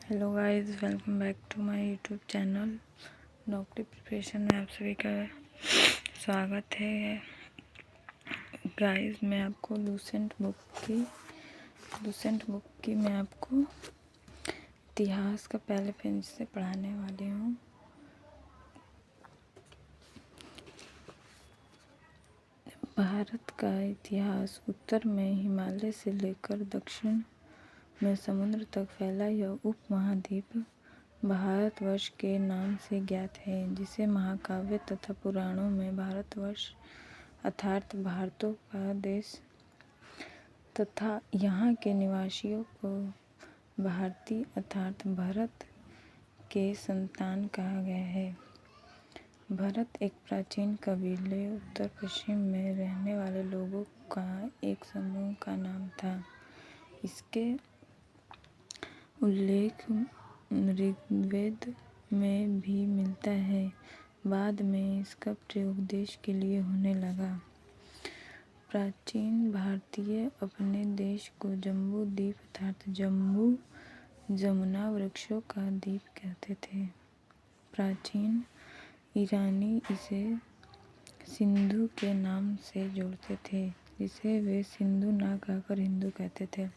Hello guys, welcome back to my YouTube channel. नौकरी preparation में आप सभी का स्वागत है। गाइस, मैं आपको लूसेंट बुक की मैं आपको इतिहास का पहले पेज से पढ़ाने वाली हूँ। भारत का इतिहास उत्तर में हिमालय से लेकर दक्षिण में समुद्र तक फैला यह उपमहाद्वीप भारतवर्ष के नाम से ज्ञात है, जिसे महाकाव्य तथा पुराणों में भारतवर्ष अर्थात भारतों का देश तथा यहाँ के निवासियों को भारतीय अर्थात भरत के संतान कहा गया है। भरत एक प्राचीन कबीले उत्तर पश्चिम में रहने वाले लोगों का एक समूह का नाम था। इसके उल्लेख ऋग्वेद में भी मिलता है। बाद में इसका प्रयोग देश के लिए होने लगा। प्राचीन भारतीय अपने देश को जम्बू द्वीप अर्थात जम्बू जमुना वृक्षों का द्वीप कहते थे। प्राचीन ईरानी इसे सिंधु के नाम से जोड़ते थे, जिसे वे सिंधु ना कहकर हिंदू कहते थे।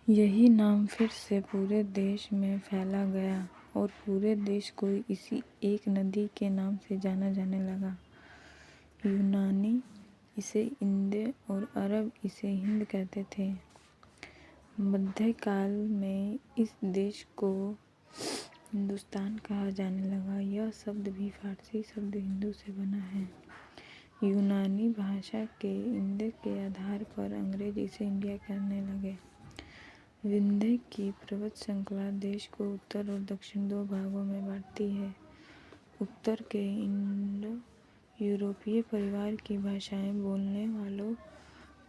यही नाम फिर से पूरे देश में फैला गया और पूरे देश को इसी एक नदी के नाम से जाना जाने लगा। यूनानी इसे इंदे और अरब इसे हिंद कहते थे। मध्यकाल में इस देश को हिंदुस्तान कहा जाने लगा। यह शब्द भी फारसी शब्द हिंदू से बना है। यूनानी भाषा के इंदे के आधार पर अंग्रेज इसे इंडिया कहने लगे। विंध्य की पर्वत श्रृंखला देश को उत्तर और दक्षिण दो भागों में बांटती है। उत्तर के इंडो यूरोपीय परिवार की भाषाएं बोलने वालों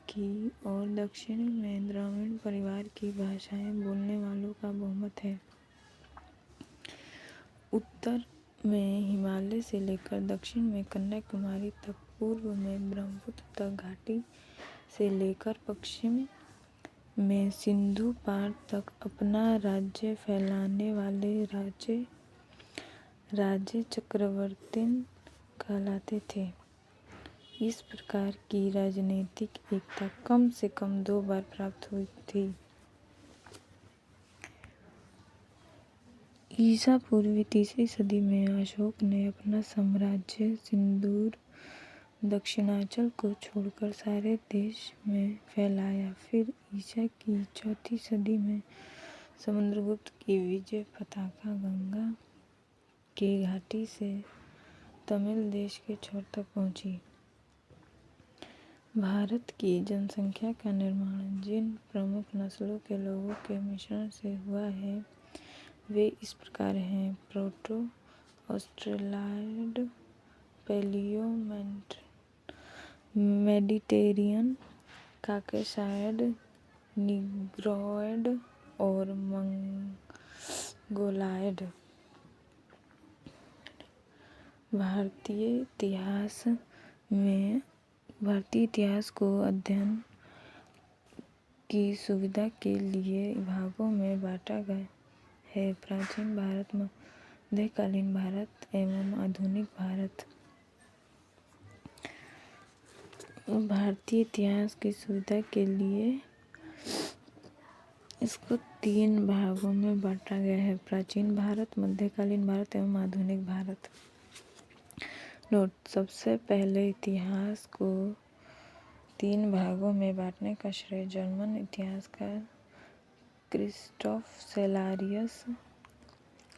की और दक्षिण में द्रविड़ परिवार की भाषाएं बोलने वालों का बहुमत है। उत्तर में हिमालय से लेकर दक्षिण में कन्याकुमारी तक, पूर्व में ब्रह्मपुत्र तक घाटी से लेकर पश्चिम में सिंधु पार तक अपना राज्य फैलाने वाले राजे चक्रवर्ती कहलाते थे। इस प्रकार की राजनीतिक एकता कम से कम 2 बार प्राप्त हुई थी। ईसा पूर्व तीसरी सदी में अशोक ने अपना साम्राज्य सिंदूर दक्षिणांचल को छोड़कर सारे देश में फैलाया। फिर ईसा की चौथी सदी में समुद्रगुप्त की विजय पताका गंगा की घाटी से तमिल देश के छोर तक पहुंची। भारत की जनसंख्या का निर्माण जिन प्रमुख नस्लों के लोगों के मिश्रण से हुआ है, वे इस प्रकार हैं: proto Australoid, paleo Mediterranean, Caucasoid, Negroid और मंगोलॉयड। भारतीय इतिहास को अध्ययन की सुविधा के लिए भागों में बांटा गया है: प्राचीन भारत, मध्यकालीन भारत एवं आधुनिक भारत। भारतीय इतिहास की सुविधा के लिए इसको 3 भागों में बांटा गया है: प्राचीन भारत, मध्यकालीन भारत एवं आधुनिक भारत। नोट: सबसे पहले इतिहास को 3 भागों में बांटने का श्रेय जर्मन इतिहासकार क्रिस्टोफ सेलारियस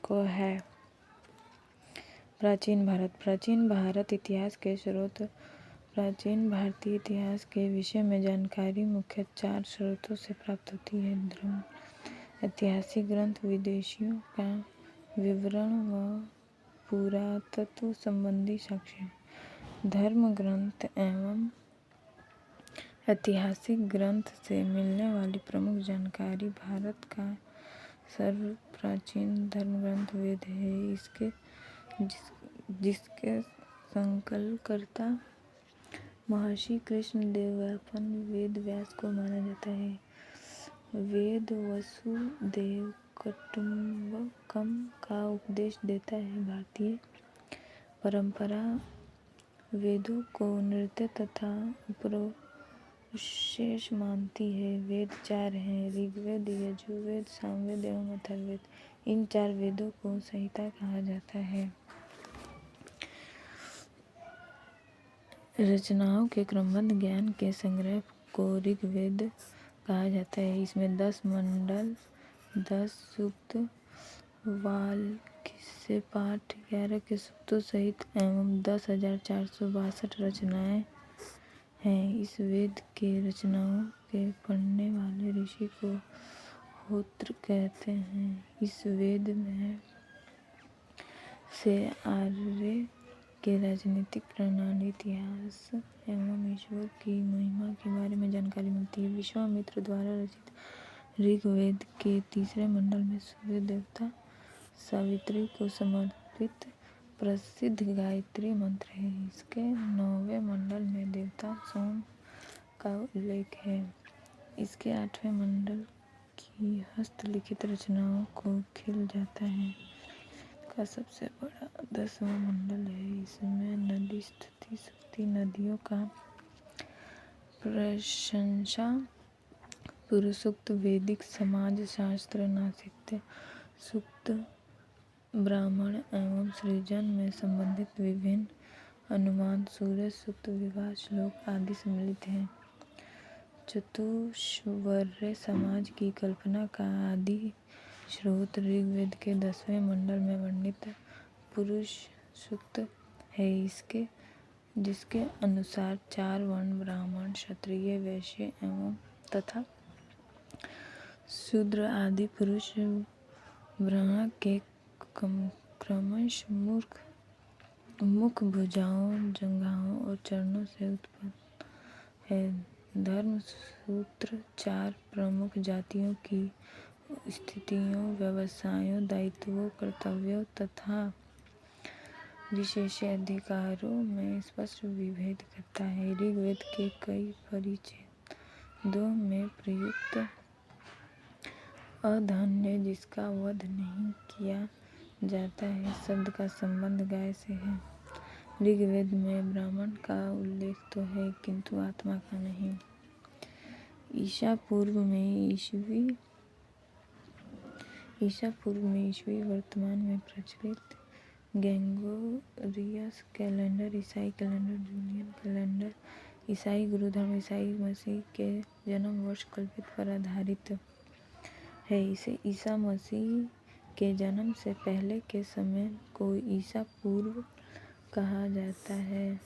को है। प्राचीन भारत इतिहास के स्रोत। प्राचीन भारतीय इतिहास के विषय में जानकारी मुख्य 4 स्रोतों से प्राप्त होती है: धर्म ऐतिहासिक ग्रंथ, विदेशियों का विवरण व पुरातत्व संबंधी साक्ष्य। धर्म ग्रंथ एवं ऐतिहासिक ग्रंथ से मिलने वाली प्रमुख जानकारी। भारत का सर्वप्राचीन धर्म ग्रंथ वेद है, जिसके संकलनकर्ता महर्षि कृष्णदेवराय वेद व्यास को माना जाता है। वेद वसुदेव कुटुम्बकम का उपदेश देता है। भारतीय परंपरा वेदों को नृत्य तथा उपनिषद मानती है। वेद 4 हैं: ऋग्वेद, यजुर्वेद, सामवेद एवं अथर्ववेद। इन 4 वेदों को संहिता कहा जाता है। रचनाओं के क्रमबद्ध ज्ञान के संग्रह को ऋग्वेद कहा जाता है। इसमें 10 मंडल, 10 सूक्त, वाल्मीकि पाठ, 11 के सूक्तों सहित एवं 10,462 रचनाएं हैं। इस वेद के रचनाओं के पढ़ने वाले ऋषि को होत्र कहते हैं। इस वेद में से आर्य के राजनीतिक प्रणाली, इतिहास एवं ईश्वर की महिमा के बारे में जानकारी मिलती है। विश्वामित्र द्वारा रचित ऋग्वेद के 3 मंडल में सूर्य देवता सावित्री को समर्पित प्रसिद्ध गायत्री मंत्र है। इसके 9वें मंडल में देवता सोम का उल्लेख है। इसके 8वें मंडल की हस्तलिखित रचनाओं को खिल जाता है। का सबसे बड़ा 10वां मंडल है। इसमें नदी स्तुति सूक्ति, नदियों का प्रशंसा पुरुषोक्त, वैदिक समाज शास्त्र, नासित्य सूक्त, ब्राह्मण एवं सृजन में संबंधित विभिन्न अनुमान, सूर्य सूक्त, विवाह श्लोक आदि सम्मिलित हैं। चतुष्वर्य समाज की कल्पना का आदि स्रोत ऋग्वेद के 10वें मंडल में वर्णित पुरुष सूक्त है। जिसके अनुसार 4 वर्ण ब्राह्मण, क्षत्रिय, वैश्य एवं तथा शूद्र आदि पुरुष ब्रह्मा के क्रमश मुख, भुजाओं, जंघाओं और चरणों से उत्पन्न है। धर्म सूत्र 4 प्रमुख जातियों की स्थितियों, व्यवसायों, दायित्वों, कर्तव्यों तथा विशेषाधिकारों में स्पष्ट विभेद करता है। ऋग्वेद के कई परिच्छेदों में प्रयुक्त अधन्य, जिसका वध नहीं किया जाता है, शब्द का संबंध गाय से है। ऋग्वेद में ब्राह्मण का उल्लेख तो है किंतु आत्मा का नहीं। ईसा पूर्व में ईस्वी वर्तमान में प्रचलित ग्रेगोरियस कैलेंडर, ईसाई कैलेंडर, जूलियन कैलेंडर, ईसाई गुरु धर्म, ईसाई मसीह के जन्म वर्ष कल्पित पर आधारित है। इसे ईसा मसीह के जन्म से पहले के समय को ईसा पूर्व कहा जाता है।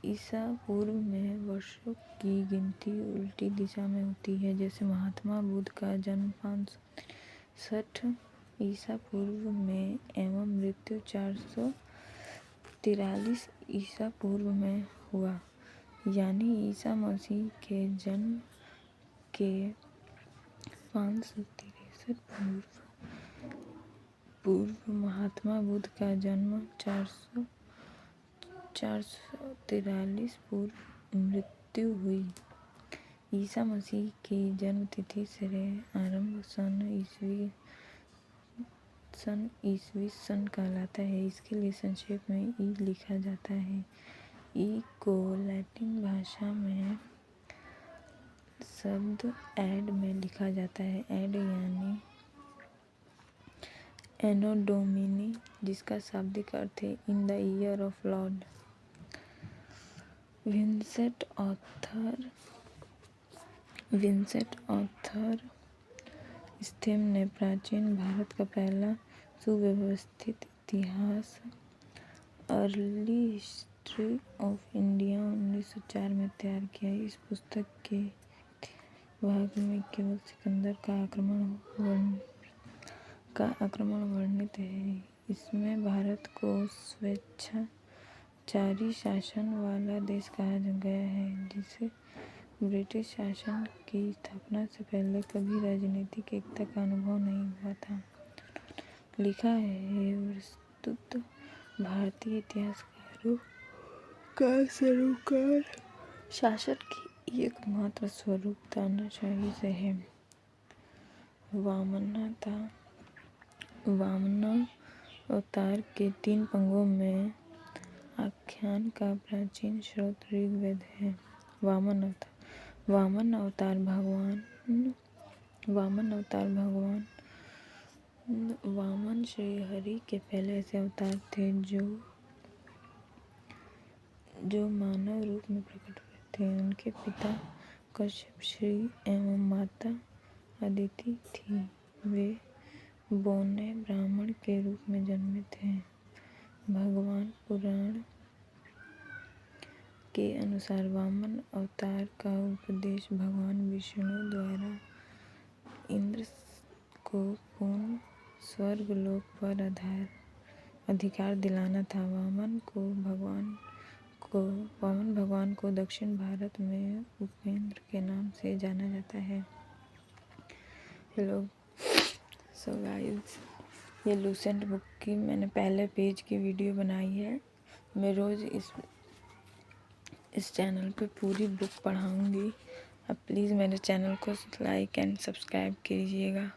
ईसा पूर्व में वर्षों की गिनती उल्टी दिशा में होती है। जैसे महात्मा बुद्ध का जन्म 563 ईसा पूर्व में एवं मृत्यु 443 ईसा पूर्व में हुआ, यानी ईसा मसीह के जन्म के 563 पूर्व महात्मा बुद्ध का जन्म 443 पूर्व मृत्यु हुई। ईसा मसीह की जन्म तिथि से आरंभ सन ईसवी सन कहलाता है। इसके लिए संक्षेप में ई लिखा जाता है। ई को लैटिन भाषा में शब्द एड में लिखा जाता है। एड यानी एनो डोमिनी, जिसका शाब्दिक अर्थ है in the year of lord. Vincent Arthur स्थेम ने प्राचीन भारत का पहला सुव्यवस्थित इतिहास अर्ली हिस्ट्री ऑफ इंडिया 1904 में तैयार किया। इस पुस्तक के भाग में केवल सिकंदर का आक्रमण वर्णित है। इसमें भारत को स्वेच्छाचारी शासन वाला देश कहा गया है, जिसे ब्रिटिश शासन की स्थापना से पहले कभी राजनीतिक एकता का अनुभव नहीं हुआ था। लिखा है वस्तुतः भारतीय इतिहासकारों का सरोकार शासन की एकमात्र स्वरूप तानाशाही से है। वामन अवतार के 3 पंगों में आख्यान का प्राचीन स्रोत ऋग्वेद है। वामन अवतार भगवान वामन श्री हरि के पहले ऐसे अवतार थे जो मानव रूप में प्रकट हुए थे। उनके पिता कश्यप श्री एवं माता अदिति थी। वे बौने ब्राह्मण के रूप में जन्मे थे। भगवान पुराण के अनुसार वामन अवतार का उपदेश भगवान विष्णु द्वारा इंद्र को पूर्ण स्वर्ग लोक पर अधिकार दिलाना था। वामन भगवान को दक्षिण भारत में उपेंद्र के नाम से जाना जाता है। हेलो सो गाइस, ये लूसेंट बुक की मैंने पहले पेज की वीडियो बनाई है। मैं रोज़ इस चैनल पे पूरी बुक पढ़ाऊँगी। आप प्लीज़ मेरे चैनल को लाइक एंड सब्सक्राइब कीजिएगा।